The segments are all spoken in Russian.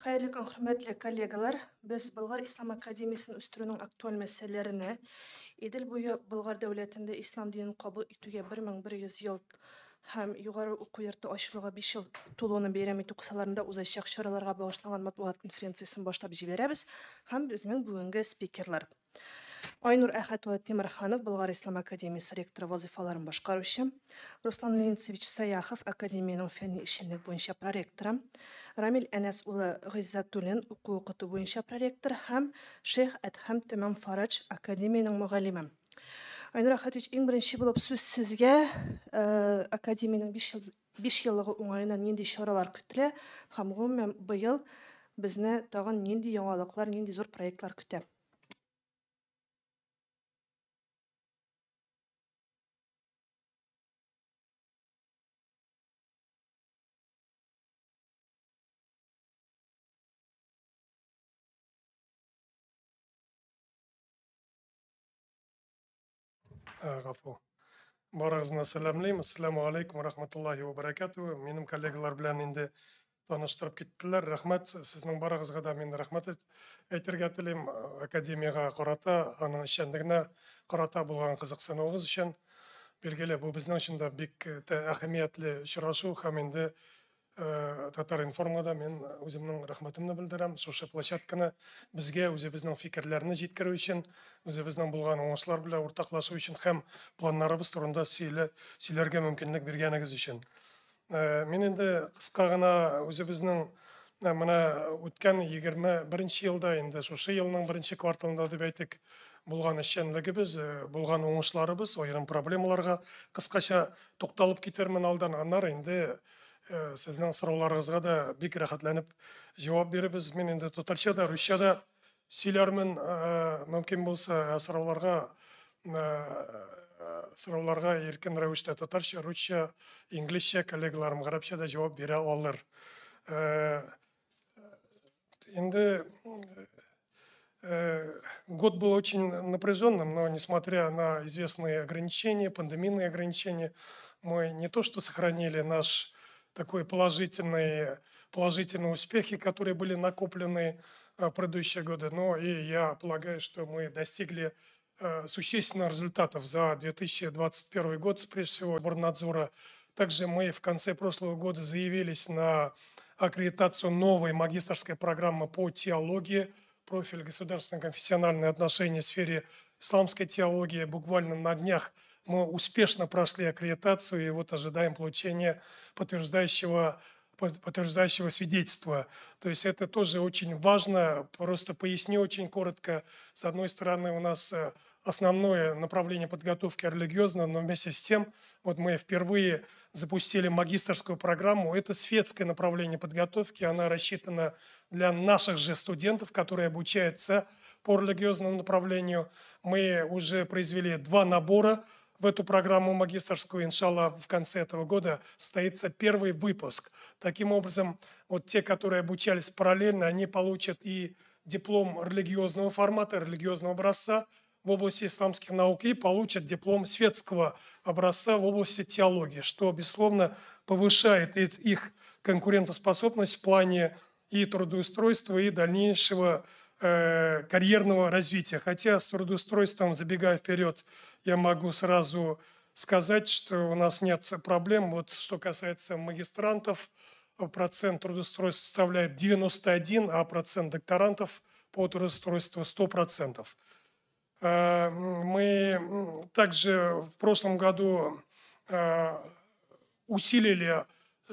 Хайырлы көн, хөрмәтле коллегалар, без Болгар Ислам академиясын үстерүнең актуаль мәсьәләләренә, Идел буе Болгар дәүләтендә ислам динен кабул итүгә 1100 ел һәм югары уку йорты ачылуга 5 ел тулуын бәйрәм итү кысаларында узачак чараларга багышланган матбугат конференциясын башлап җибәрәбез һәм безнең бүгенге спикерлар. Айнур Әхәт улы Тимерханов, Болгар Ислам академиясе ректоры вазифаларын башкаручы, Руслан Ленцевич Саяхов, академияның фәнни эшчәнлек буенча проректоры, Рамил Әнәс улы Гыйззәтуллин, уку-укыту буенча проректор һәм Шейх Әдһәм Тәмам Фарадж, академияның мөгаллиме. Айнур Әхәтович, иң беренче булып сүз сезгә, академияның 5 еллыгы уңаеннан нинди чаралар көтелә һәм гомумән быел безне тагын нинди яңалыклар, нинди зур проектлар көтә? Ғафу. Барығызына сәлемлеймін. Ассаламу алейкум рахматуллахи ва баракату. Менің коллегалар белән инде таныштырып киттеләр. Рәхмәт. Сезнең барыгызга да мин рәхмәт әйтергә телим. Академияга карата, аның эшчәнлегенә карата булган кызыксынуыгыз өчен. Билгеле, бу безнең өчен дә бик әһәмиятле очрашу һәм инде Татар информада мен үземнең рәхмәтемне белдерәм. Шушы площадканы безгә үзебезнең фикерләрне җиткерү өчен, үзебезнең булган уңышлар белән уртаклашу өчен һәм планнарыбыз турында сөйләргә мөмкинлек биргәнегез өчен. Мин инде кыска гына үзебезнең менә үткән 21 елда инде шушы елның 1 кварталында дип әйтик, булган эшчәнлегебез, булган уңышларыбыз, аерым проблемаларга кыскача тукталып китермен алдан, аннары инде сезнең сорауларыгызга да бик рәхәтләнеп җавап биребез. Мин инде татарча да, русча да сөйләрмен, мөмкин булса сорауларга эркин рәвештә татарча, русча, инглизчә коллегаларым гарәпчә дә җавап бирә алыр. Инде год был очень напряженным, но несмотря на известные ограничения, пандемийные ограничения, мы не то что сохранили наш такой положительные успехи, которые были накоплены в предыдущие годы, но и я полагаю, что мы достигли существенных результатов за 2021 год, прежде всего, Борнадзора. Также мы в конце прошлого года заявились на аккредитацию новой магистерской программы по теологии, профиль государственно-конфессиональные отношения в сфере исламской теологии. Буквально на днях мы успешно прошли аккредитацию и вот ожидаем получения подтверждающего свидетельства. То есть это тоже очень важно. Просто поясню очень коротко. С одной стороны, у нас основное направление подготовки религиозное, но вместе с тем вот мы впервые запустили магистерскую программу. Это светское направление подготовки. Она рассчитана для наших же студентов, которые обучаются по религиозному направлению. Мы уже произвели 2 набора в эту программу магистерскую. Иншаллах, в конце этого года состоится первый выпуск. Таким образом, вот те, которые обучались параллельно, они получат и диплом религиозного формата, религиозного образца в области исламских наук и получат диплом светского образца в области теологии, что, безусловно, повышает их конкурентоспособность в плане и трудоустройства, и дальнейшего карьерного развития. Хотя с трудоустройством, забегая вперед, я могу сразу сказать, что у нас нет проблем. Вот что касается магистрантов, процент трудоустройства составляет 91, а процент докторантов по трудоустройству 100%. Мы также в прошлом году усилили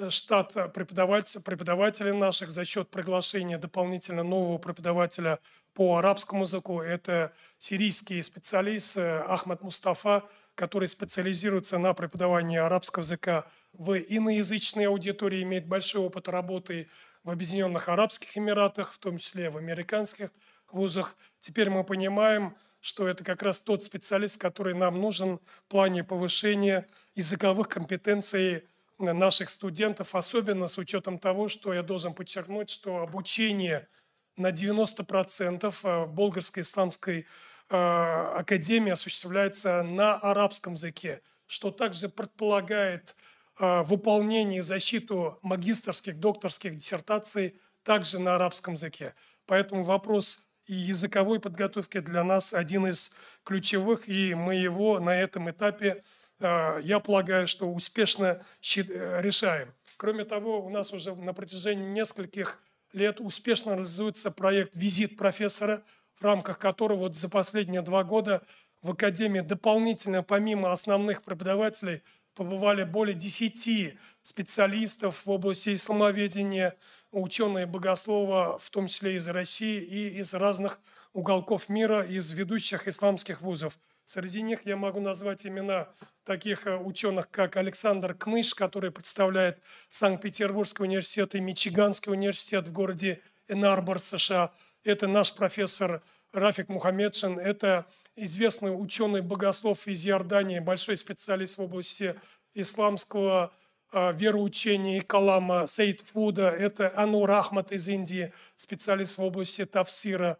штат преподавателей наших за счет приглашения дополнительно нового преподавателя по арабскому языку. Это сирийский специалист Ахмад Мустафа, который специализируется на преподавании арабского языка в иноязычной аудитории, имеет большой опыт работы в Объединенных Арабских Эмиратах, в том числе в американских вузах. Теперь мы понимаем, что это как раз тот специалист, который нам нужен в плане повышения языковых компетенций наших студентов, особенно с учетом того, что я должен подчеркнуть, что обучение на 90% в Болгарской исламской академии осуществляется на арабском языке, что также предполагает выполнение и защиту магистерских, докторских диссертаций также на арабском языке. Поэтому вопрос и языковой подготовки для нас один из ключевых, и мы его на этом этапе, я полагаю, что успешно решаем. Кроме того, у нас уже на протяжении нескольких лет успешно реализуется проект «Визит профессора», в рамках которого вот за последние 2 года в Академии дополнительно, помимо основных преподавателей, побывали более 10 специалистов в области исламоведения, ученые богослова, в том числе из России и из разных уголков мира, из ведущих исламских вузов. Среди них я могу назвать имена таких ученых, как Александр Кныш, который представляет Санкт-Петербургский университет и Мичиганский университет в городе Энн-Арбор, США. Это наш профессор Рафик Мухаммедшин, это известный ученый-богослов из Иордании, большой специалист в области исламского вероучения и калама Саид Фуда, это Анур Ахмад из Индии, специалист в области тафсира.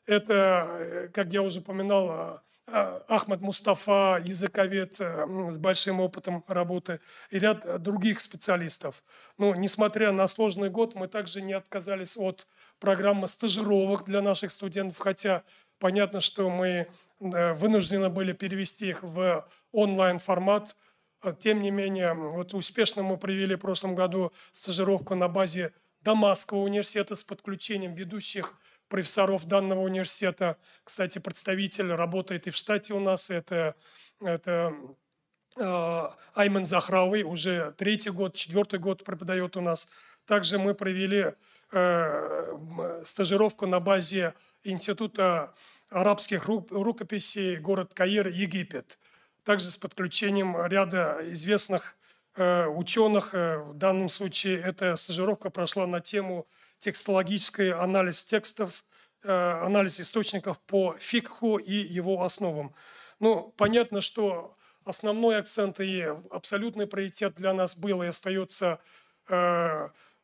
Это, как я уже упоминал, Ахмад Мустафа, языковед с большим опытом работы и ряд других специалистов. Но, несмотря на сложный год, мы также не отказались от программы стажировок для наших студентов, хотя понятно, что мы вынуждены были перевести их в онлайн-формат. Тем не менее, вот успешно мы провели в прошлом году стажировку на базе Дамасского университета с подключением ведущих профессоров данного университета. Кстати, представитель работает и в штате у нас. Это Айман Захрауи, уже 3-й год, 4-й год преподает у нас. Также мы провели стажировку на базе Института арабских рукописей, город Каир, Египет. Также с подключением ряда известных ученых. В данном случае эта стажировка прошла на тему текстологический анализ текстов, анализ источников по фикху и его основам. Ну, понятно, что основной акцент и абсолютный приоритет для нас был и остается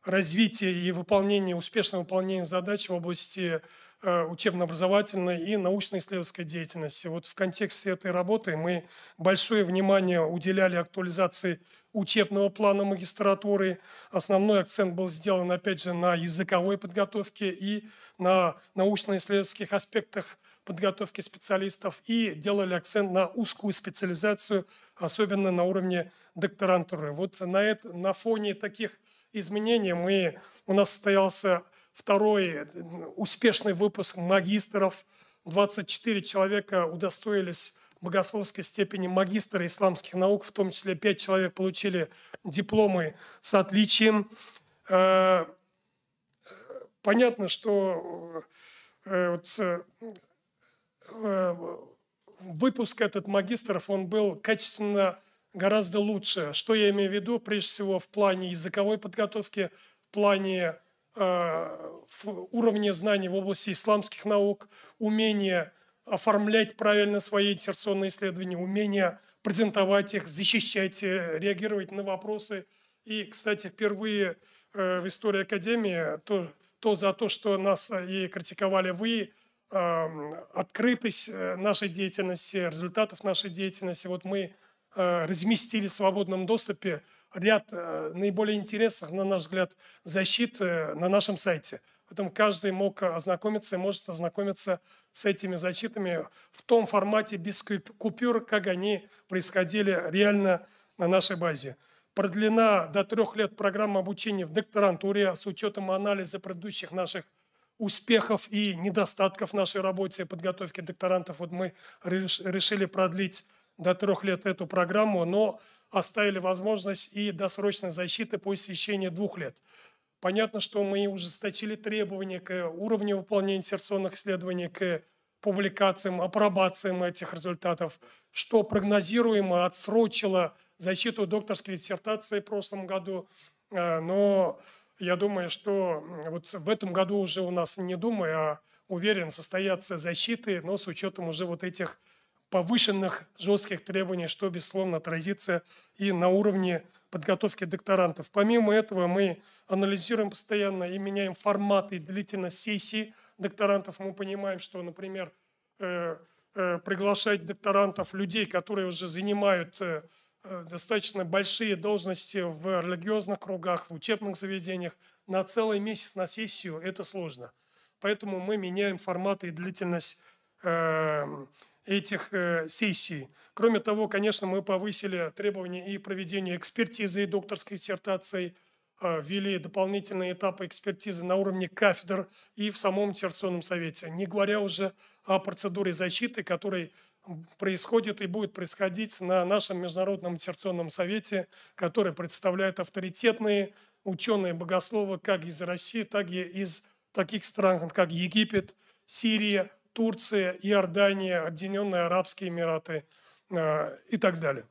развитие и выполнение, успешное выполнение задач в области учебно-образовательной и научно-исследовательской деятельности. Вот в контексте этой работы мы большое внимание уделяли актуализации учебного плана магистратуры. Основной акцент был сделан, опять же, на языковой подготовке и на научно-исследовательских аспектах подготовки специалистов и делали акцент на узкую специализацию, особенно на уровне докторантуры. Вот на фоне таких изменений у нас состоялся 2-й успешный выпуск магистров. 24 человека удостоились богословской степени магистра исламских наук, в том числе 5 человек получили дипломы с отличием. Понятно, что выпуск этот магистров, он был качественно гораздо лучше. Что я имею в виду? Прежде всего в плане языковой подготовки, в плане уровня знаний в области исламских наук, умение оформлять правильно свои диссертационные исследования, умение презентовать их, защищать, реагировать на вопросы. И, кстати, впервые в истории Академии за то, что нас и критиковали вы, открытость нашей деятельности, результатов нашей деятельности. Вот мы разместили в свободном доступе ряд наиболее интересных, на наш взгляд, защит на нашем сайте. Поэтому каждый мог ознакомиться и может ознакомиться с этими защитами в том формате, без купюр, как они происходили реально на нашей базе. Продлена до 3 лет программа обучения в докторантуре с учетом анализа предыдущих наших успехов и недостатков в нашей работе подготовки докторантов. Вот мы решили продлить до 3 лет эту программу, но оставили возможность и досрочной защиты по истечении 2 лет. Понятно, что мы ужесточили требования к уровню выполнения диссертационных исследований, к публикациям, апробациям этих результатов, что прогнозируемо отсрочило защиту докторской диссертации в прошлом году. Но я думаю, что вот в этом году уже у нас, не думаю, а уверен, состоятся защиты, но с учетом уже вот этих повышенных жестких требований, что, безусловно, отразится и на уровне подготовки докторантов. Помимо этого, мы анализируем постоянно и меняем формат и длительность сессий докторантов. Мы понимаем, что, например, приглашать докторантов, людей, которые уже занимают достаточно большие должности в религиозных кругах, в учебных заведениях. На целый месяц на сессию это сложно. Поэтому мы меняем формат и длительность этих сессий. Кроме того, конечно, мы повысили требования и проведения экспертизы и докторской диссертации, ввели дополнительные этапы экспертизы на уровне кафедр и в самом Диссертационном совете, не говоря уже о процедуре защиты, которая происходит и будет происходить на нашем Международном диссертационном совете, который представляет авторитетные ученые-богословы как из России, так и из таких стран, как Египет, Сирия, Турция, Иордания, Объединенные Арабские Эмираты и так далее.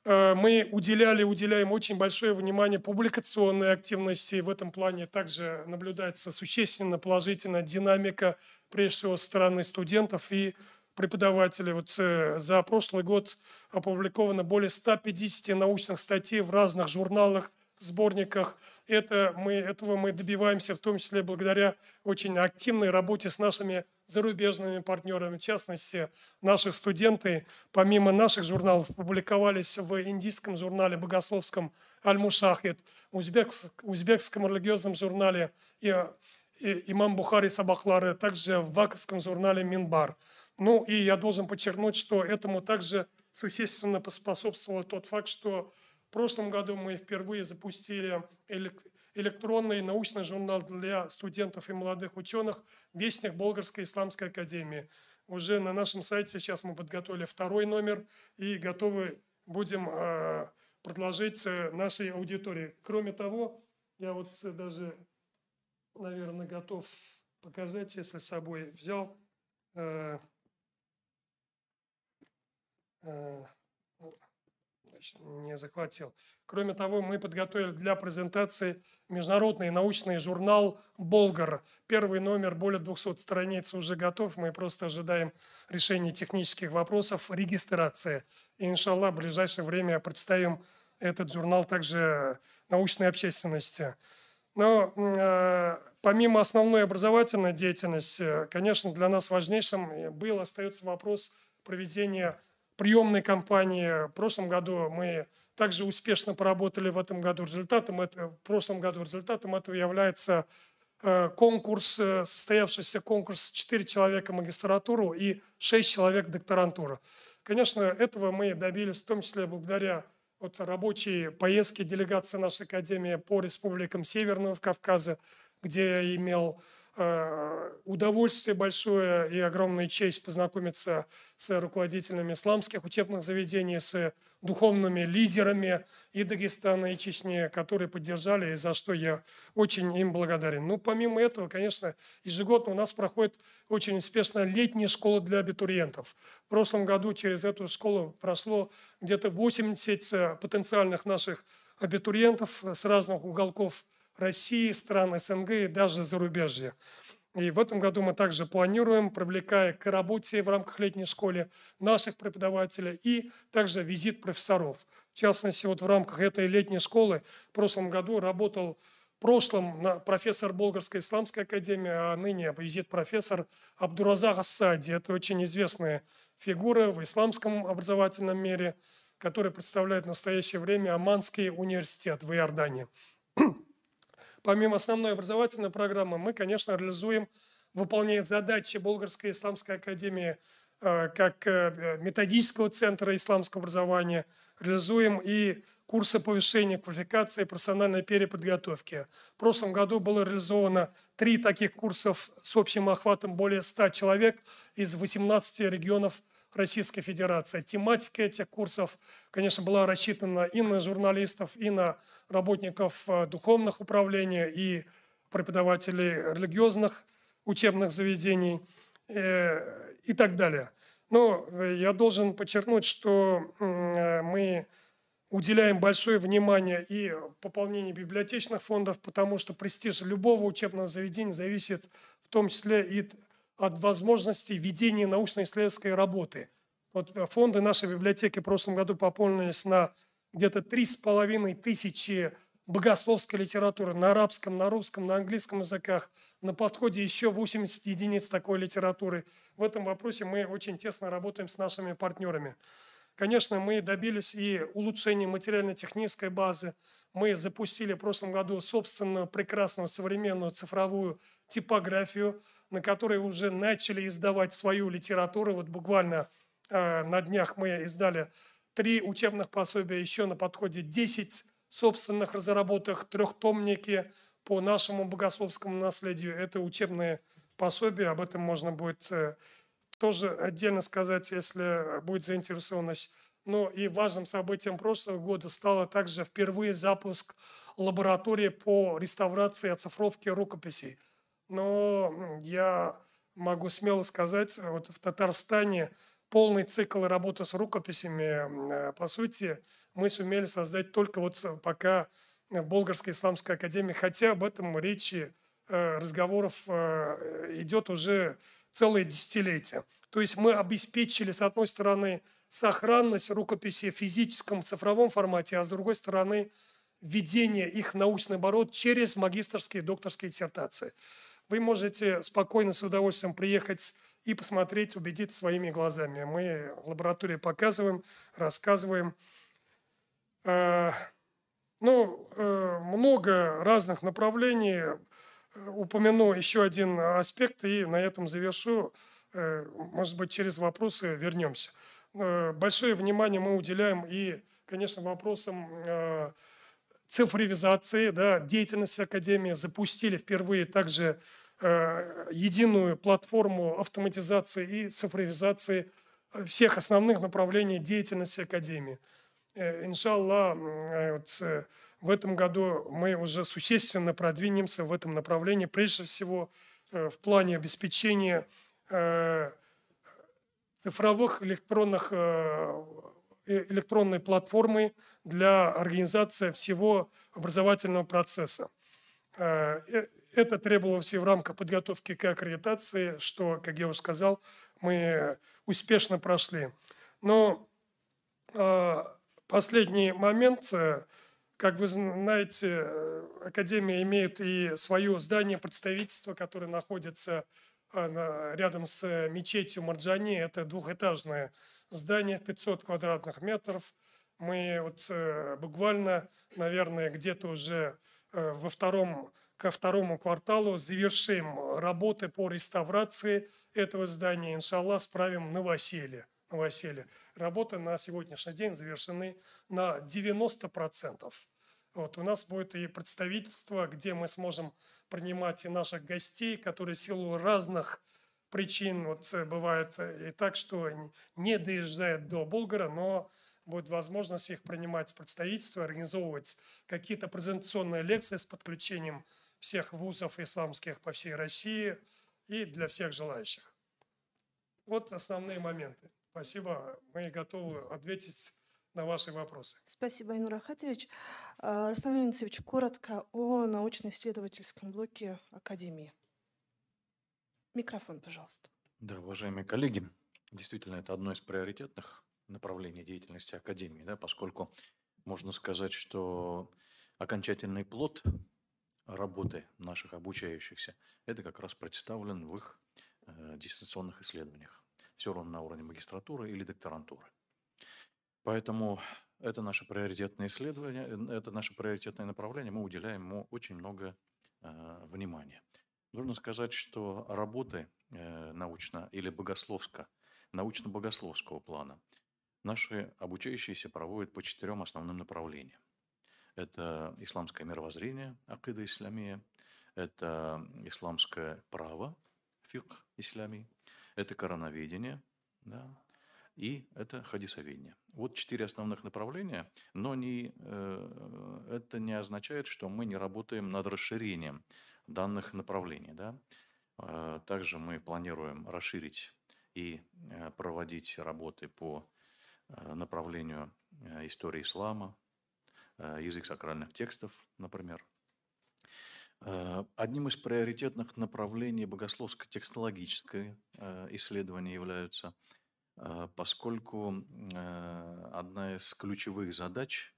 Мы уделяем очень большое внимание публикационной активности. В этом плане также наблюдается существенно положительная динамика, прежде всего, со стороны студентов и преподавателей. Вот за прошлый год опубликовано более 150 научных статей в разных журналах, сборниках. Этого мы добиваемся, в том числе благодаря очень активной работе с нашими зарубежными партнерами. В частности, наши студенты, помимо наших журналов, публиковались в индийском журнале богословском «Аль-Мушахид», узбекском религиозном журнале «Имам Бухари Сабахлары», также в ваковском журнале «Минбар». Ну и я должен подчеркнуть, что этому также существенно поспособствовал тот факт, что в прошлом году мы впервые запустили электронный научный журнал для студентов и молодых ученых «Вестник Болгарской исламской академии». Уже на нашем сайте сейчас мы подготовили 2-й номер и готовы будем предложить нашей аудитории. Кроме того, я вот даже, наверное, готов показать, если с собой взял. Не захватил. Кроме того, мы подготовили для презентации международный научный журнал «Болгар». 1-й номер, более 200 страниц уже готов. Мы просто ожидаем решения технических вопросов, регистрации. И, иншаллах, в ближайшее время представим этот журнал также научной общественности. Но помимо основной образовательной деятельности, конечно, для нас важнейшим был, остается вопрос проведения приемной кампании. В прошлом году мы также успешно поработали в этом году. В прошлом году результатом этого является конкурс, состоявшийся конкурс 4 человека магистратуру и 6 человек докторантуру. Конечно, этого мы добились в том числе благодаря рабочей поездке делегации нашей академии по республикам Северного Кавказа, где я имел удовольствие большое и огромную честь познакомиться с руководителями исламских учебных заведений, с духовными лидерами и Дагестана, и Чечни, которые поддержали, и за что я очень им благодарен. Ну, помимо этого, конечно, ежегодно у нас проходит очень успешно летняя школа для абитуриентов. В прошлом году через эту школу прошло где-то 80 потенциальных наших абитуриентов с разных уголков России, стран СНГ и даже зарубежья. И в этом году мы также планируем, привлекая к работе в рамках летней школы наших преподавателей и также визит профессоров. В частности, в рамках этой летней школы в прошлом году работал профессор Болгарской исламской академии, а ныне визит-профессор Абдуразак Ас-Саади. Это очень известная фигура в исламском образовательном мире, который представляет в настоящее время Оманский университет в Иордании. Помимо основной образовательной программы, мы, конечно, выполняя задачи Болгарской исламской академии как методического центра исламского образования, реализуем и курсы повышения квалификации и профессиональной переподготовки. В прошлом году было реализовано 3 таких курсов с общим охватом более 100 человек из 18 регионов Российской Федерации. Тематика этих курсов, конечно, была рассчитана и на журналистов, и на работников духовных управлений, и преподавателей религиозных учебных заведений и так далее. Но я должен подчеркнуть, что мы уделяем большое внимание и пополнению библиотечных фондов, потому что престиж любого учебного заведения зависит в том числе и от возможностей ведения научно-исследовательской работы. Фонды нашей библиотеки в прошлом году пополнились на где-то 3500 богословской литературы на арабском, на русском, на английском языках. На подходе еще 80 единиц такой литературы. В этом вопросе мы очень тесно работаем с нашими партнерами. Конечно, мы добились и улучшения материально-технической базы. Мы запустили в прошлом году собственную прекрасную современную цифровую типографию, на которой уже начали издавать свою литературу. Вот буквально на днях мы издали 3 учебных пособия, еще на подходе 10 собственных разработок, трехтомники по нашему богословскому наследию. Это учебные пособия, об этом можно будет тоже отдельно сказать, если будет заинтересованность. Но и важным событием прошлого года стало также впервые запуск лаборатории по реставрации и оцифровке рукописей. Но я могу смело сказать, вот в Татарстане полный цикл работы с рукописями, по сути, мы сумели создать только вот пока в Болгарской исламской академии, хотя об этом речи, разговоров идет уже целые десятилетия. То есть мы обеспечили, с одной стороны, сохранность рукописей в физическом цифровом формате, а с другой стороны, введение их в научный оборот через магистерские и докторские диссертации. Вы можете спокойно, с удовольствием приехать и посмотреть, убедиться своими глазами. Мы в лаборатории показываем, рассказываем. Много разных направлений. Упомяну еще один аспект и на этом завершу. Может быть, через вопросы вернемся. Большое внимание мы уделяем и, конечно, вопросам цифровизации, да, деятельности Академии. Запустили впервые также единую платформу автоматизации и цифровизации всех основных направлений деятельности Академии. Иншаллах, в этом году мы уже существенно продвинемся в этом направлении, прежде всего в плане обеспечения цифровых электронной платформы для организации всего образовательного процесса. Это требовалось и в рамках подготовки к аккредитации, что, как я уже сказал, мы успешно прошли. Но последний момент, как вы знаете, Академия имеет и свое здание представительства, которое находится рядом с мечетью Марджани. Это двухэтажное здание, 500 квадратных метров. Мы вот буквально, наверное, где-то уже ко второму кварталу завершим работы по реставрации этого здания. Иншаллах, справим новоселье. Работы на сегодняшний день завершены на 90%. Вот, у нас будет и представительство, где мы сможем принимать и наших гостей, которые в силу разных причин, вот бывает и так, что не доезжают до Болгара, но будет возможность их принимать в представительство, организовывать какие-то презентационные лекции с подключением всех вузов исламских по всей России и для всех желающих. Вот основные моменты. Спасибо. Мы готовы ответить на ваши вопросы. Спасибо, Айнур Ахатович. Руслан Леонидович, коротко о научно-исследовательском блоке Академии. Микрофон, пожалуйста. Да, уважаемые коллеги, действительно, это одно из приоритетных направлений деятельности Академии, да, поскольку можно сказать, что окончательный плод работы наших обучающихся, это как раз представлен в их диссертационных исследованиях, все равно на уровне магистратуры или докторантуры. Поэтому это наше приоритетное исследование, это наше приоритетное направление, мы уделяем ему очень много внимания. Нужно сказать, что работы научно- или научно-богословского плана наши обучающиеся проводят по 4 основным направлениям. Это исламское мировоззрение, акида исламия, это исламское право, фикх исламий, это короноведение, да, и это хадисоведение. Вот 4 основных направления, но это не означает, что мы не работаем над расширением данных направлений. Да? Также мы планируем расширить и проводить работы по направлению истории ислама, язык сакральных текстов, например. Одним из приоритетных направлений богословско-текстологическое исследование являются, поскольку одна из ключевых задач,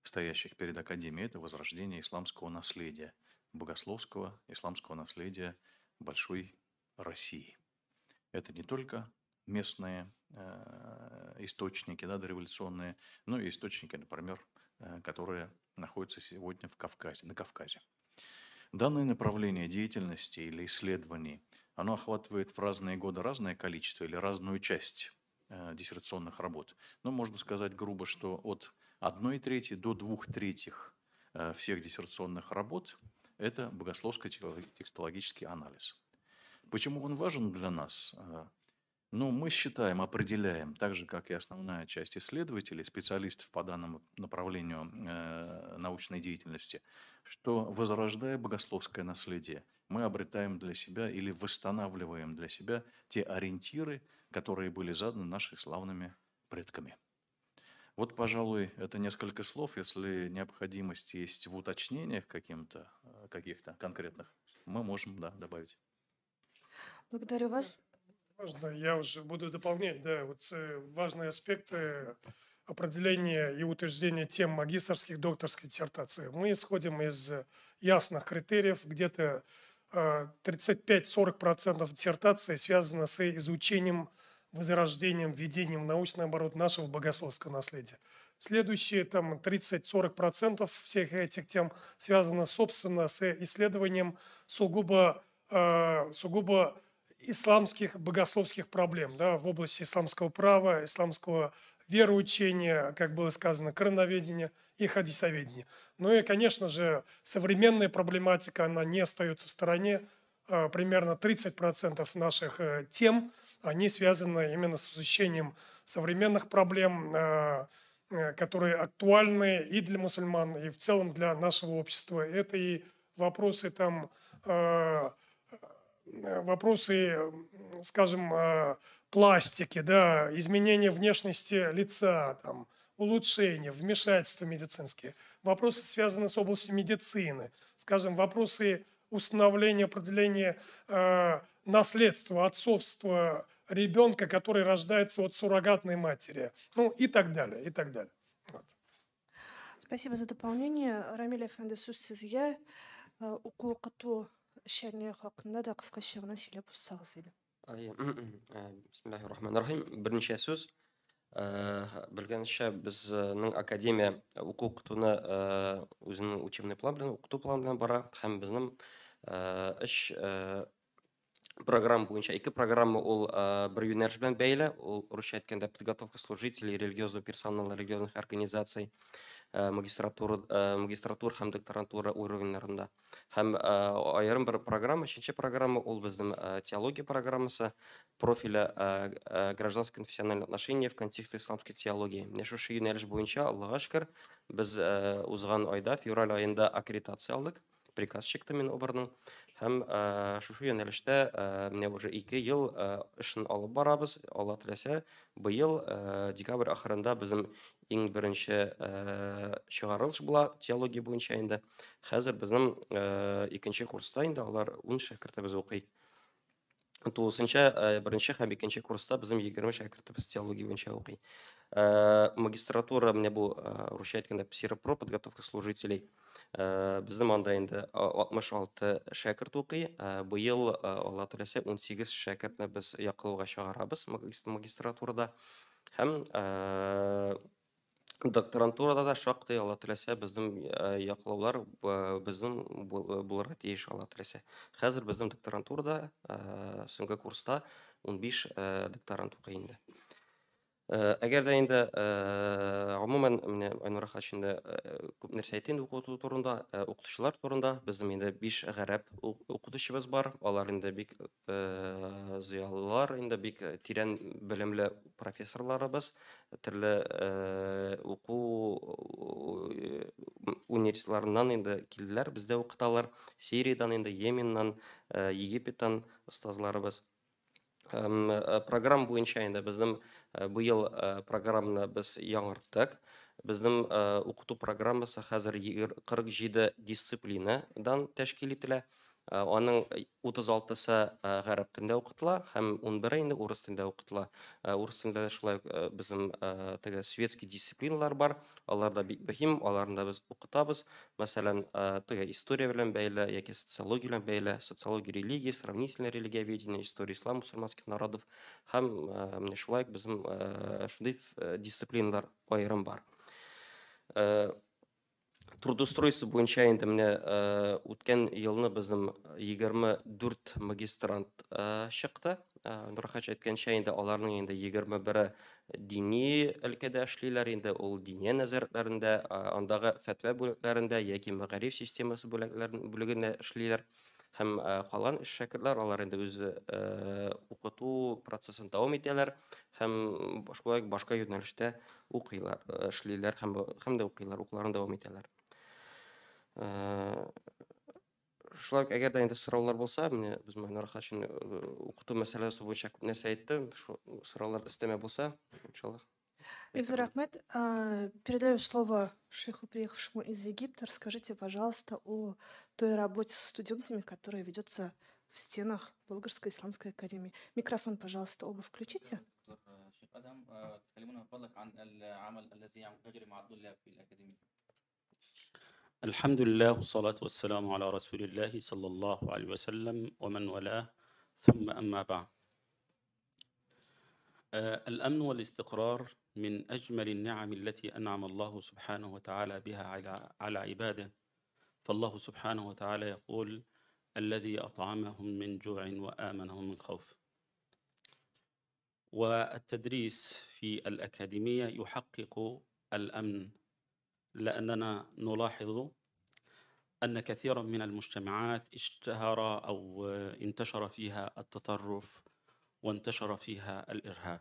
стоящих перед Академией, это возрождение исламского наследия, богословского исламского наследия большой России. Это не только местные источники, да, дореволюционные, ну и источники, например, которые находятся сегодня в Кавказе, на Кавказе. Данное направление деятельности или исследований, оно охватывает в разные годы разное количество или разную часть диссертационных работ. Но можно сказать грубо, что от 1/3 до 2/3 всех диссертационных работ – это богословско-текстологический анализ. Почему он важен для нас? Ну, мы считаем, определяем, так же, как и основная часть исследователей, специалистов по данному направлению научной деятельности, что, возрождая богословское наследие, мы обретаем для себя или восстанавливаем для себя те ориентиры, которые были заданы нашими славными предками. Вот, пожалуй, это несколько слов. Если необходимость есть в уточнениях каких-то конкретных, мы можем, да, добавить. Благодарю вас. Можно, я уже буду дополнять, да, вот важные аспекты определения и утверждения тем магистерских, докторской диссертации. Мы исходим из ясных критериев, где-то 35-40% диссертации связано с изучением, возрождением, введением в научный оборот нашего богословского наследия. Следующие там 30-40% всех этих тем связано, собственно, с исследованием сугубо исламских богословских проблем, да, в области исламского права, исламского вероучения, как было сказано, короноведения и хадисоведения. Ну и, конечно же, современная проблематика, она не остается в стороне. Примерно 30% наших тем, они связаны именно с изучением современных проблем, которые актуальны и для мусульман, и в целом для нашего общества. Это и вопросы там, скажем, пластики, да, изменения внешности лица, там, улучшения, вмешательства медицинские. Вопросы, связанные с областью медицины, скажем, вопросы установления, определения наследства, отцовства ребенка, который рождается от суррогатной матери, ну и так далее, и так далее. Вот. Спасибо за дополнение. Рамиль Әфәнде, сөз сізге. Оқу оқыту ішәріне хақында да қысқаша ғана сөйлеп өтсеңіз еді. Бисмиллахир-рахманир-рахим. Бірнеше сөз. Білгенше біздің академия оқу оқытуны өзінің учебный план белән, оқыту планы белән бара, һәм безнең эш программа буенча, ике программа ул бер юнәлеш белән бәйле, ул русча әйткәндә подготовка служителей религиозного персонала религиозных организаций, магистратура һәм докторантура уровеньларында. Һәм аерым бер программа, икенче программа ул безнең теология программасы, профиля гражданско конфессиональные отношения в контексте исламской теологии. Менә шушы юнәлеш буенча, Аллаһка шөкер, без узган айда, февраль айында аккредитация алдык, приказ чыкты мен обырның. Һәм шушы юнәлештә менә уже 2 ел эшен алып барабыз. Алла теләсә, быел декабрь ахырында безнең иң беренче чыгарылыш була теология буенча инде. Хәзер безнең икенче курста инде алар 10 шәкертебез укый. 9-нчы, беренче һәм икенче курста безнең 20 шәкертебез теология буенча укый. Магистратура менә бу русча әйткәндә псиропро, подготовка служителей. Безнең анда инде 66 шәкерт укый. Быел Алла теләсә 18 шәкертне без яклауга чыгарабыз магистратурада. Һәм докторантурада да шактый Алла теләсә безнең яклаулар безнең булырга тиеш Алла теләсә. Хәзер безнең докторантурада соңгы курста 15 докторант укый инде. Әгәр дә инде гомумән менә Айнур Хашинда күп нәрсә әйтте инде укыту турында, укытучылар турында. Безнең инде 5 гарәп укытучыбыз бар. Алар инде бик зыялылар, инде бик тирән белемле профессорларыбыз, төрле уку университетларыннан инде килделәр, бездә укыталар. Сириядән инде, Йеменнан, Египеттан остазларыбыз. Программа буенча инде безнең быел программаны без яңарттык. Безнең укыту программасы хәзер 47 дисциплинадан тәшкил ителә. Аның 36-сы ғәрәп тілінде оқытыла, һәм 11-і инде урыс тілінде оқытыла. Урыс тілінде шулай біздің теге светский дисциплиналар бар, аларда бик мөһим, аларында біз оқытабыз. Мәсәлән, теге история белән бәйле яки социология белән бәйле, социология религии, сравнительное религиоведение, история ислам мусульманских народов һәм менә шулай безнең шундый дисциплиналар аерым бар. Трудоустройство буенча инде менә үткән елны безнең 24 магистрант чыкты. Нурхач әйткәнчә инде аларның инде 21-і дини өлкәдә эшлиләр, инде ул дини нәзарәтләрендә, андагы фәтва бүлекләрендә яки мәгариф системасы бүлегендә эшлиләр. Һәм калган эш шәкертләр алар инде үз укыту процессын дәвам итәләр һәм башка юнәлештә укыйлар, эшлиләр һәм дә укыйлар, укуларын дәвам итәләр. Шулай ук әгәр дә инде сораулар булса, менә без Нурхач укыту мәсьәләсе буенча күп нәрсә әйтте. Сораулар өстәмә булса, иншаллах. Бик рахмәт. Передаю слово шейху, приехавшему из Египта. Расскажите, пожалуйста, о той работе с студентами, которая ведется в стенах Болгарской исламской академии. Микрофон, пожалуйста, оба включите. شيخ أدهم تكلمونا من فضلك عن العمل الذي يجري مع الطلاب في الأكاديمية. الحمد لله والصلاة والسلام على رسول الله صلى الله عليه وسلم ومن والاه ثم أما بعد. الأمن والاستقرار من أجمل النعم التي أنعم الله سبحانه وتعالى بها على عباده، فالله سبحانه وتعالى يقول: الذي أطعمهم من جوع وآمنهم من خوف. والتدريس في الأكاديمية يحقق الأمن، لأننا نلاحظ أن كثيرا من المجتمعات اشتهر أو انتشر فيها التطرف وانتشر فيها الإرهاب.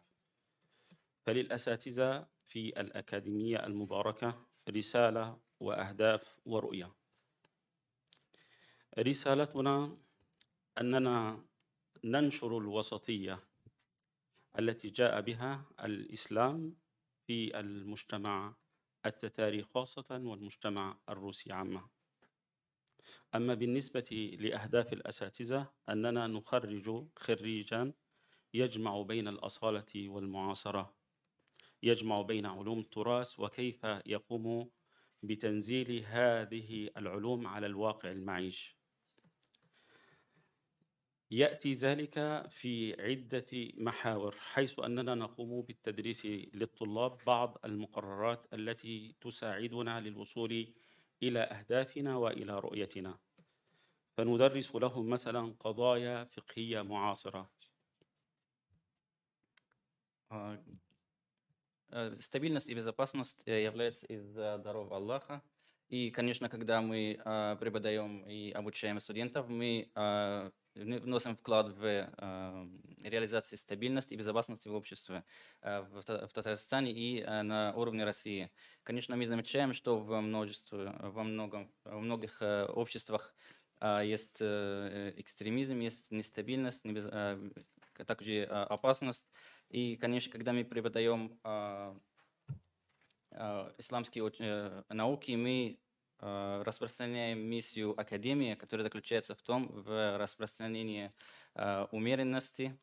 فللأساتذة في الأكاديمية المباركة رسالة وأهداف ورؤية. رسالتنا أننا ننشر الوسطية التي جاء بها الإسلام في المجتمع التتاري خاصة والمجتمع الروسي عامة. أما بالنسبة لأهداف الأساتذة أننا نخرج خريجا يجمع بين الأصالة والمعاصرة، يجمع بين علوم التراث وكيف يقوم بتنزيل هذه العلوم على الواقع المعيش. يأتي ذلك في عدة محاور، حيث أننا نقوم بالتدريس للطلاب بعض المقررات التي تساعدنا للوصول إلى أهدافنا وإلى رؤيتنا. فندرس لهم مثلا قضايا فقهية معاصرة. Стабильность и безопасность являются из даров Аллаха. И, конечно, когда мы преподаем и обучаем студентов, мы вносим вклад в реализацию стабильности и безопасности в обществе в Татарстане и на уровне России. Конечно, мы замечаем, что во многих обществах есть экстремизм, есть нестабильность, также опасность. И, конечно, когда мы преподаем исламские науки, мы распространяем миссию Академии, которая заключается в том, в распространении умеренности.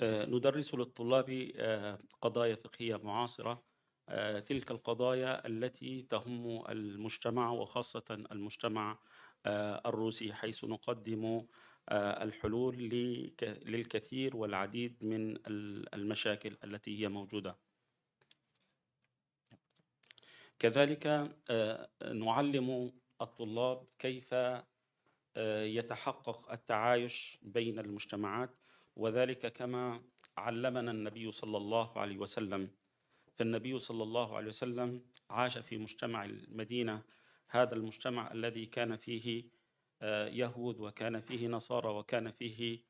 ندرس للطلاب قضايا فقهية معاصرة، تلك القضايا التي تهم المجتمع وخاصة المجتمع الروسي، حيث نقدم الحلول للكثير والعديد من المشاكل التي هي موجودة. كذلك نعلم الطلاب كيف يتحقق التعايش بين المجتمعات، وذلك كما علمنا النبي صلى الله عليه وسلم. فالنبي صلى الله عليه وسلم عاش في مجتمع المدينة، هذا المجتمع الذي كان فيه يهود وكان فيه نصارى وكان فيه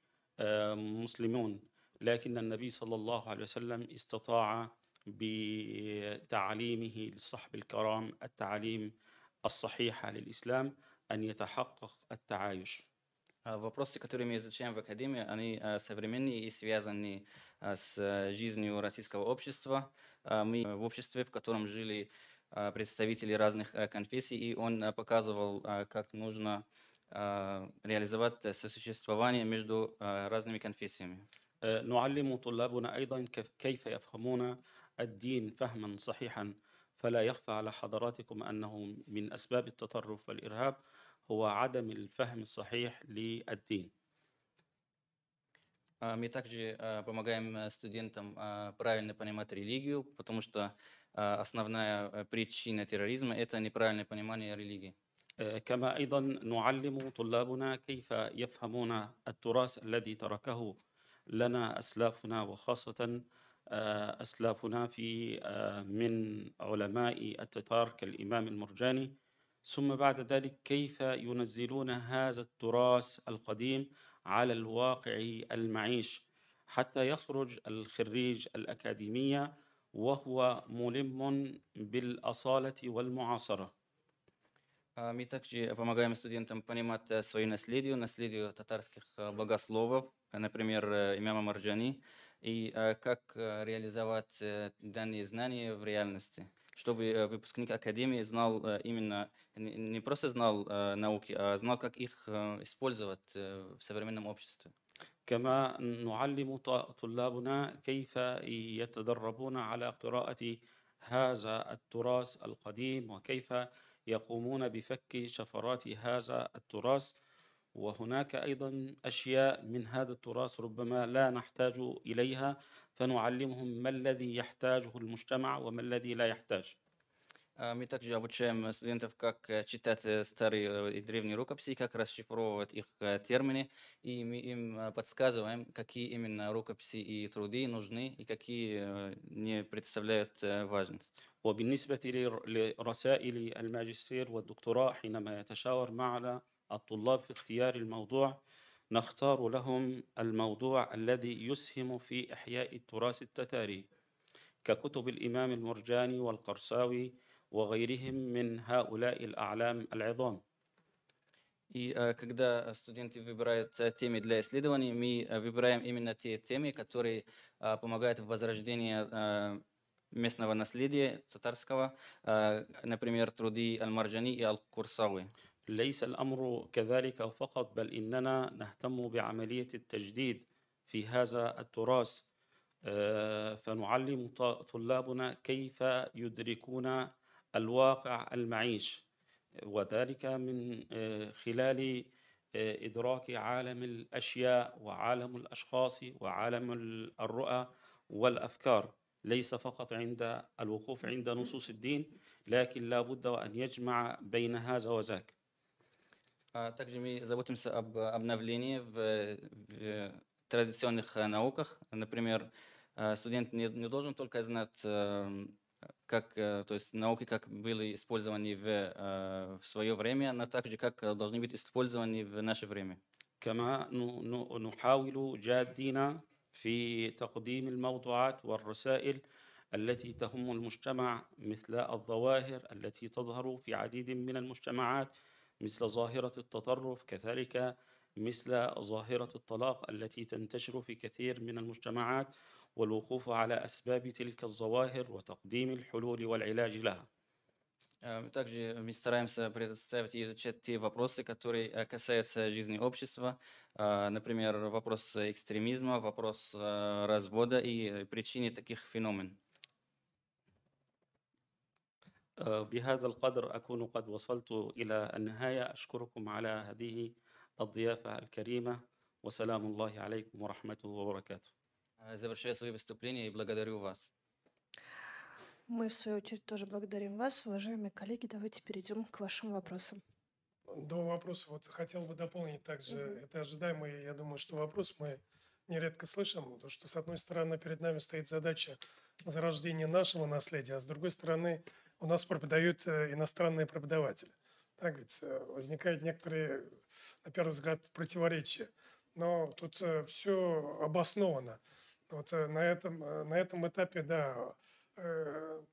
مسلمون، لكن النبي صلى الله عليه وسلم استطاع بتعليمه للصحب الكرام التعليم الصحيحة للإسلام أن يتحقق التعايش. Вопросы, которые мы изучаем в Академии, они современные и связаны с жизнью российского общества. Мы в обществе, в котором жили представители разных конфессий, и он показывал, как нужно реализовать сосуществование между разными конфессиями. نعلم طلابنا أيضا كيف يفهمون الدين فهما صحيحا، فلا يخفى على حضراتكم أنه من أسباب التطرف والإرهاب هو عدم الفهم الصحيح للدين. Мы также помогаем студентам правильно понимать религию, потому что основная причина терроризма – это неправильное понимание религии. كما أيضا نعلم طلابنا كيف يفهمون التراث الذي تركه لنا أسلافنا، وخاصة أسلافنا في من علماء التتار كالإمام المرجاني، ثم بعد ذلك كيف ينزلون هذا التراث القديم على الواقع المعيش حتى يخرج الخريج الأكاديمية وهو ملم بالأصالة والمعاصرة. Мы также помогаем студентам понимать свое наследие татарских богословов, например, имама Марджани, и как реализовать данные знания в реальности, чтобы выпускник академии знал именно, не просто знал науки, а знал, как их использовать в современном обществе. كما نعلم طلابنا كيف يتدربون على قراءة هذا التراث القديم، وكيف يقومون بفك شفرات هذا التراث. وهناك أيضا أشياء من هذا التراث ربما لا نحتاج إليها، فنعلمهم ما الذي يحتاجه المجتمع وما الذي لا يحتاج. Мы также обучаем студентов, как читать старые и древние рукописи, как расшифровывать их термины, и мы им подсказываем, какие именно рукописи и труды нужны, и какие не представляют важность. وبالنسبة لرسائل الماجستير والدكتوراه، حينما يتشاور معنا الطلاب في اختيار الموضوع، نختار لهم الموضوع الذي يسهم في إحياء التراث التتاري ككتب الإمام المرجاني والقرساوي وغيرهم من هؤلاء الأعلام العظام. И когда студенты выбирают темы для исследований, мы выбираем именно те темы, которые помогают в возрождении местного наследия татарского, например, труды Аль-Марджани и Аль-Курсави. ليس الأمر كذلك فقط، بل إننا نهتم بعملية التجديد في هذا التراث، فنعلم طلابنا كيف يدركون الواقع المعيش، وذلك من خلال إدراك عالم الأشياء وعالم الأشخاص وعالم الرؤى والأفكار، ليس فقط عند الوقوف عند نصوص الدين، لكن لا بد وأن يجمع بين هذا وذاك. Также мы заботимся об обновлении в традиционных науках. Например, студент не должен только знать, как, то есть науки, как были использованы в свое время, но также как должны быть использованы в наше время. كما نحاول جادين في تقديم الموضوعات والرسائل التي تهم المجتمع، مثل الظواهر التي تظهر في عديد من المجتمعات، مثل ظاهرة التطرف، كذلك مثل ظاهرة الطلاق التي تنتشر في كثير من المجتمعات، والوقوف على أسباب تلك الظواهر وتقديم الحلول والعلاج لها. Также мы стараемся предоставить и изучать те вопросы, которые касаются жизни общества, например, вопрос экстремизма, вопрос развода и причины таких феноменов. بهذا القدر أكون قد وصلت إلى النهاية. أشكركم على هذه الضيافة الكريمة، وسلام الله عليكم ورحمته وبركاته. Завершаю свое выступление и благодарю вас. Мы, в свою очередь, тоже благодарим вас, уважаемые коллеги. Давайте перейдем к вашим вопросам. До вопроса вот хотел бы дополнить также. Это ожидаемый, я думаю, что вопрос мы нередко слышим, то, что с одной стороны перед нами стоит задача возрождения нашего наследия, а с другой стороны у нас преподают иностранные преподаватели. Так говорится, возникают некоторые, на первый взгляд, противоречия. Но тут все обосновано. Вот на этом этапе, да,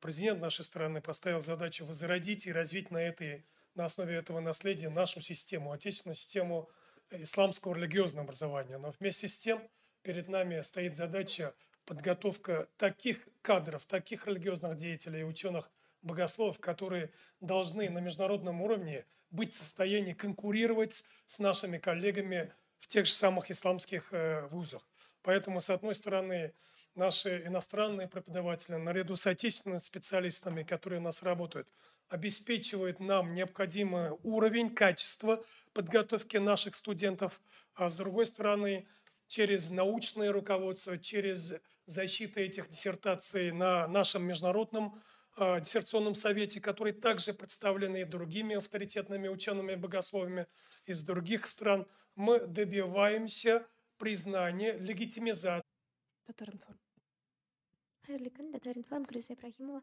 президент нашей страны поставил задачу возродить и развить на основе этого наследия нашу систему, отечественную систему исламского религиозного образования. Но вместе с тем перед нами стоит задача подготовка таких кадров, таких религиозных деятелей и ученых богословов, которые должны на международном уровне быть в состоянии конкурировать с нашими коллегами в тех же самых исламских вузах. Поэтому, с одной стороны, наши иностранные преподаватели, наряду с отечественными специалистами, которые у нас работают, обеспечивают нам необходимый уровень, качество подготовки наших студентов, а с другой стороны, через научное руководство, через защиту этих диссертаций на нашем международном диссертационном совете, который также представлены другими авторитетными учеными-богословами из других стран, мы добиваемся признания, легитимизации. Hayırlı gün, Татаринформ Гүлсия Ибрахимова.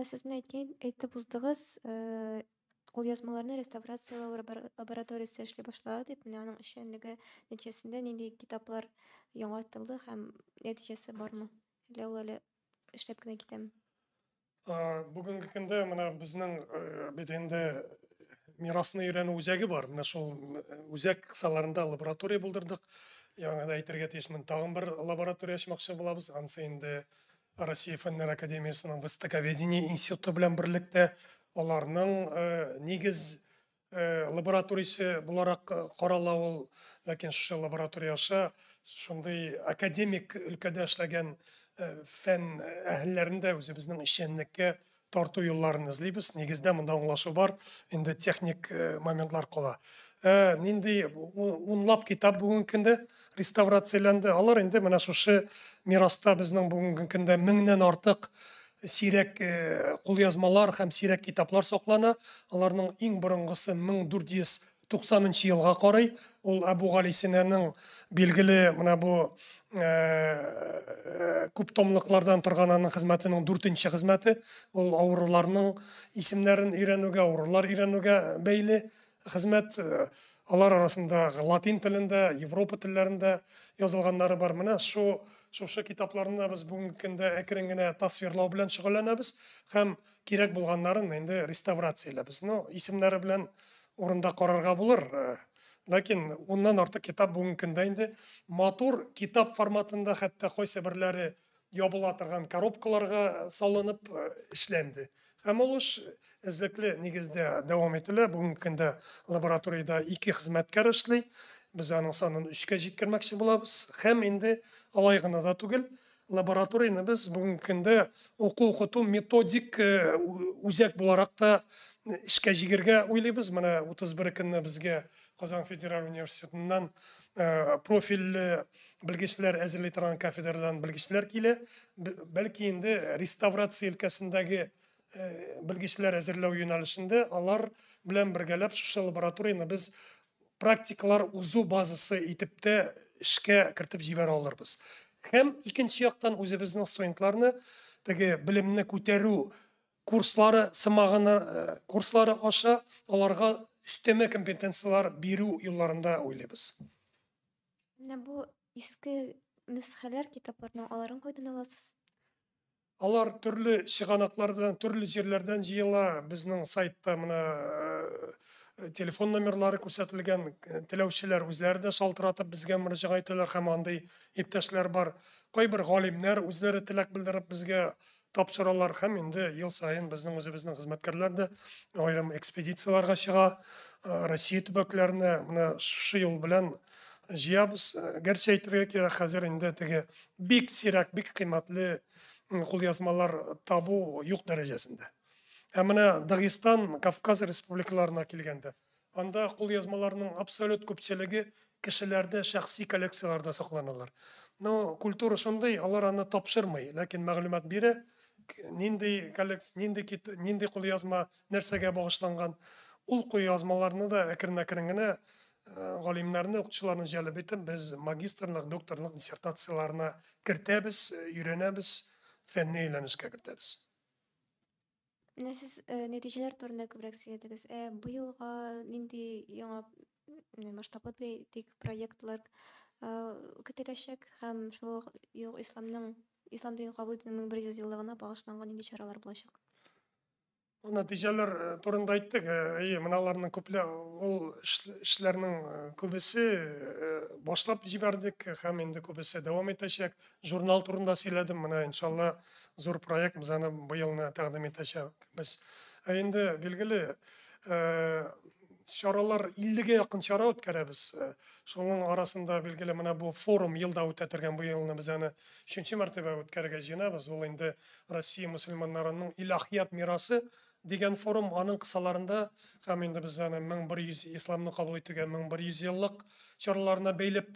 Siz mine әйтеп уздыгыз, кулъязмаларны реставрациялау лабораториясы эшләй башлады дип, менә аның эшчәнлеге нәтиҗәсендә нинди китаплар яңартылды һәм нәтиҗәсе бармы? Әллә ул әле эшләп кенә китәме? Бүгінгі күнде мына біздің бит енді мирасны өйрәнү үзәге бар. Мына шул үзәк кысаларында лаборатория булдырдык. Яңа да әйтергә тиешмен, тагын бер лаборатория ачмакчы булабыз. Ансы инде Россия Фәннәр Академиясының Востоковедение институты белән берлектә аларның нигез лабораториясы буларак каралау, ләкин шушы лаборатория аша шундый академик өлкәдә эшләгән фән әһелләрендә үзебезнең эшчәнлеккә тарту юлларын эзлибез. Нигездә монда аңлашу бар, инде техник моментлар кала. Нинди унлап китап бүгенге көндә реставрацияланды. Алар инде менә шушы мираста безнең бүгенге көндә 1000-нән артык сирәк кулъязмалар һәм сирәк китаплар саклана. Аларның иң борынгысы 1490 елга карый. Ул Абу Гали Синаның билгеле менә бу күп томлыклардан торган аның хезмәтенең 4нче хезмәте. Ул авыруларның исемнәрен өйрәнүгә, авырулар өйрәнүгә бәйле хезмәт. Алар арасында латин телендә, Европа телләрендә язылганнары бар. Менә шушы китапларны без бүгенге көндә әкрен генә тасвирлау белән шөгыльләнәбез һәм кирәк булганнарын инде реставрацияләбез. Исемнәре белән урында карарга булыр. Ләкин уннан артык китап бүгенге көндә инде матур китап форматында, хәтта кайсы берләре ябыла торган коробкаларга салынып эшләнде. Һәм ул эш эзлекле нигездә дәвам ителә. Бүгенге көндә лабораториядә 2 хезмәткәр эшли. Без аның санын 3-кә җиткермәкче булабыз. Һәм инде алай гына да түгел, лабораторияны без бүгенге көндә уку-укыту методик үзәк буларак та эшкә җигергә уйлыйбыз. Менә 31 көнне безгә Казан Федераль университетыннан профильле белгечләр әзерли торган кафедрадан белгечләр килә. Бәлки инде реставрация өлкәсендәге белгечләр әзерләү юнәлешендә алар белән бергәләп шушы лабораторияны без практикалар узу базасы итеп тә эшкә кертеп җибәрә алырбыз. Һәм икенче яктан үзебезнең студентларны теге белемне күтәрү курслары сымаганы курслары аша аларга üsteme компетенциялар бирү юлларында уйлыйбыз. Менә бу иске нөсхәләр китапларның аларын кайдан аласыз? Алар төрле чыганаклардан, төрле җирләрдән җыела. Безнең сайтта менә телефон номерлары күрсәтелгән. Теләүчеләр үзләре дә шалтыратып безгә мөрәҗәгать итәләр һәм андый иптәшләр бар. Кайбер галимнәр үзләре теләк белдереп безгә тапшыралар һәм инде ел сайын безнең үзебезнең хезмәткәрләр дә аерым экспедицияларга чыга. Россия төбәкләренә менә шушы юл белән җыябыз. Гәрчә әйтергә кирәк, хәзер инде теге бик сирәк, бик кыйммәтле кулъязмалар табу юк дәрәҗәсендә. Ә менә Дагестан, Кавказ республикаларына килгәндә, анда кулъязмаларның абсолют күпчелеге кешеләрдә шәхси коллекцияларда сакланалар. Культура шундый, алар аны тапшырмый, ләкин мәгълүмат бирә, нинди кулъязма нәрсәгә багышланган. Ул кулъязмаларны да әкрен-әкрен генә галимнәрне, укытучыларны җәлеп итеп, без магистрлык, докторлык диссертацияларына кертәбез, өйрәнәбез, фәнни әйләнешкә кертәбез. Менә сез нәтиҗәләр турында күбрәк сөйләдегез. Быелга нинди яңа масштаблы тик проектлар көтеләчәк һәм шул ислам динен кабул итүнең 100 еллыгына багышланган нинди чаралар булачак? Нәтиҗәләр турында әйттек. Менә күпле ул эшләрнең күбесе башлап җибәрдек һәм инде күбесе дәвам итәчәк. Журнал турында сөйләдем. Менә иншалла зур проект біз аны быйылны тәкъдим итәчәкбез. Инде билгеле чаралар 50-ге якын чара үткәрәбез. Шуның арасында билгеле менә бу форум елда үтә торган бу елны без аны 3-нче мәртәбә үткәрергә җыенабыз. Ул инде Россия мөселманнарының илаһият мирасы дигән форум, аның кысаларында һәм инде без аны 1100 исламны кабул итүгә 1100 еллык чараларына бәйләп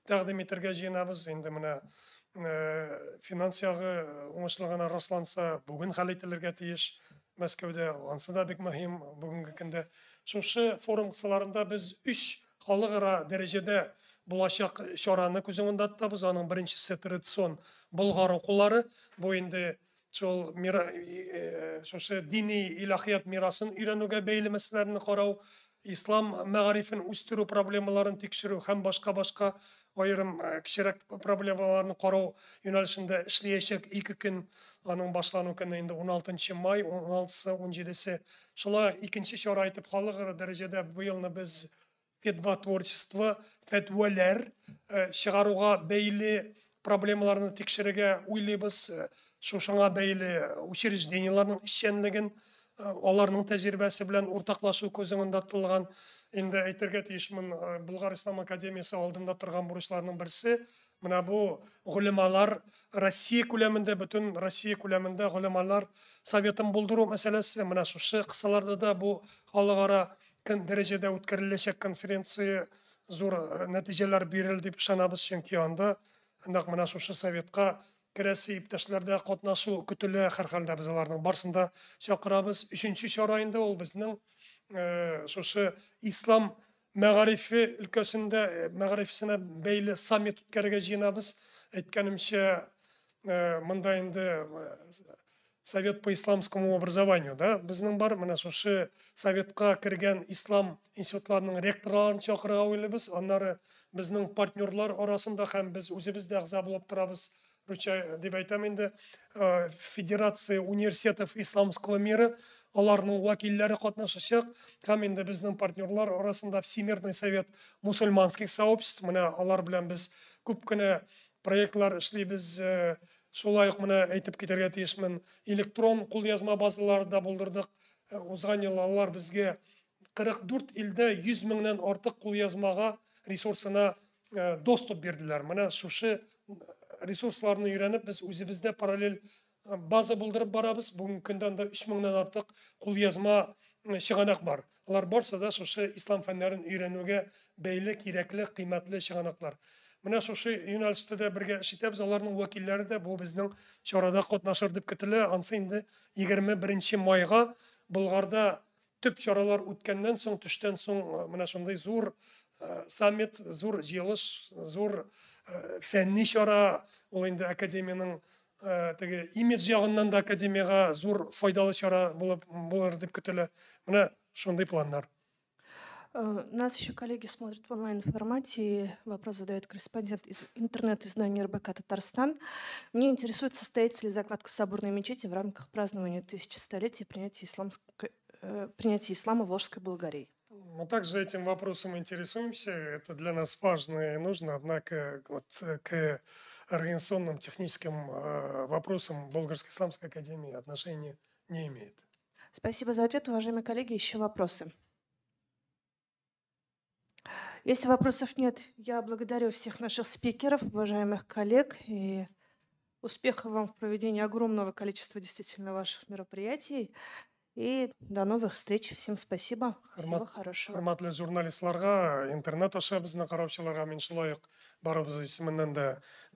тәкъдим итәргә җыенабыз. Инде менә финанс ягы уңышлы гына расланса, бүген хәл ителергә тиеш. Мәскәүдә ансы да бик мөһим бүгенге көндә. Шушы форум кысаларында без 3 халыкара дәрәҗәдә булачак чараны күз уңында тотабыз. Аның беренчесе традицион Болгар укулары. Бу инде шул шушы дини илаһият мирасын өйрәнүгә бәйле мәсьәләләрне карау, ислам мәгарифен үстерү проблемаларын тикшерү һәм башка аерым кичерәк проблемаларны карау юнәлешендә эшләячәк 2 көн. Аның башлану көне инде 16 май, 16-сы, 17-се. Шулай икенче чара итеп халыкара дәрәҗәдә бу елны без фетва творчество, фетвалар чыгаруга бәйле проблемаларны тикшерергә уйлыйбыз. Шушыңа бәйле учрежденияларның эшчәнлеген, аларның тәҗрибәсе белән уртаклашу күз уңында тотылган. Инде әйтергә тиешмен, Болгар Ислам академиясе алдында торган бурычларның берсе менә бу гулемалар Россия күләмендә, бөтен Россия күләмендә гулемалар советын булдыру мәсьәләсе. Менә шушы кысаларда да бу халыкара дәрәҗәдә үткәреләчәк конференция зур нәтиҗәләр бирер дип ышанабыз, чөнки анда нәкъ менә шушы советка керәсе иптәшләрдә катнашу көтелә. Һәрхәлдә без аларның барсында чакырабыз. 3-нче чара инде ул безнең шушы ислам мәгарифе өлкәсендә мәгарифесенә бәйле саммит үткәрергә җыенабыз. Әйткәнемчә, монда инде Совет по исламскому образованию, да, безнең бар. Менә шушы советка кергән ислам институтларының ректорларын чакырырга уйлыйбыз. Аннары безнең партнерлар арасында һәм без үзебез дә әгъза булып торабыз. Ручай дип әйтәм инде, Федерация университетов исламского мира, аларның вәкилләре катнашачак. Һәм инде безнең партнерлар арасында Всемирный совет мусульманских сообществ, менә алар белән без күп кенә проектлар эшлибез. Шулай ук менә әйтеп китәргә тиешмен, электрон кулъязма базалары да булдырдык. Узган ел алар безгә 44 илдә 100 меңнән артык кулъязмага ресурсына доступ бирделәр. Менә шушы ресурсларны өйрәнеп, без үзебездә параллель база булдырып барабыз. Бүгенге көндә 3 меңнән артык кулъязма чыганак бар. Алар барса да шушы ислам фәннәрен өйрәнүгә бәйле кирәкле, кыйммәтле чыганаклар. Менә шушы юнәлештә дә бергә эш итәбез. Аларның вәкилләре дә бу безнең чарада катнашыр дип көтелә. Ансы инде 21 майга Болгарда төп чаралар үткәннән соң, төштән соң менә шундый зур саммит, зур җыелыш, зур фәнни чара. Ул инде академияның теге имидж ягыннан да академияга зур файдалы чара булыр дип көтелә. Менә шундый планнар. Нас еще коллеги смотрят в онлайн-формате, и вопрос задает корреспондент из интернет-издания РБК «Татарстан». Мне интересует, состоится ли закладка соборной мечети в рамках празднования 1000-летия принятия ислама в Волжской Болгарии. Мы также этим вопросом интересуемся. Это для нас важно и нужно, однако вот к организационным техническим вопросам Болгарской исламской академии отношения не имеет. Спасибо за ответ, уважаемые коллеги. Еще вопросы? Если вопросов нет, я благодарю всех наших спикеров, уважаемых коллег, и успехов вам в проведении огромного количества действительно ваших мероприятий. И до новых встреч. Всем спасибо. Всего хорошего. Хөрмәтле журналистларга, интернет аша безне караучыларга мин шулай ук барыбыз исеменнән дә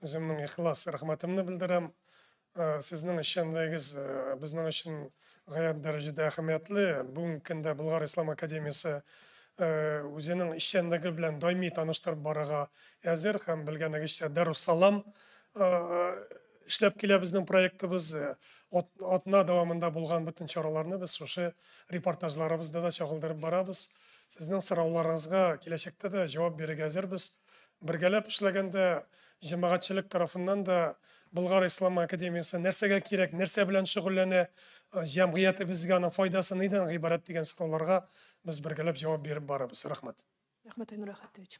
үземнең ихлас рәхмәтемне белдерәм. Сезнең эшчәнлегегез безнең өчен гаять дәрәҗәдә әһәмиятле. Бүгенге көндә Болгар Ислам академиясе үзенең эшчәнлеге белән даими таныштырып барырга әзер һәм белгәнегезчә Даруссалам эшләп килә безнең проектыбыз. Атна дәвамында булган бөтен чараларны без шушы репортажларыбызда да чагылдырып барабыз. Сезнең сорауларыгызга киләчәктә дә җавап бирергә әзербез. Бергәләп эшләгәндә җәмәгатьчелек тарафыннан да Болгар Ислам академиясе нәрсәгә кирәк, нәрсә белән шөгыльләнә, җәмгыятебезгә аның файдасы нидән гыйбарәт дигән сорауларга без бергәләп җавап биреп барабыз. Рәхмәт. Рәхмәт, Айнур Ахатович.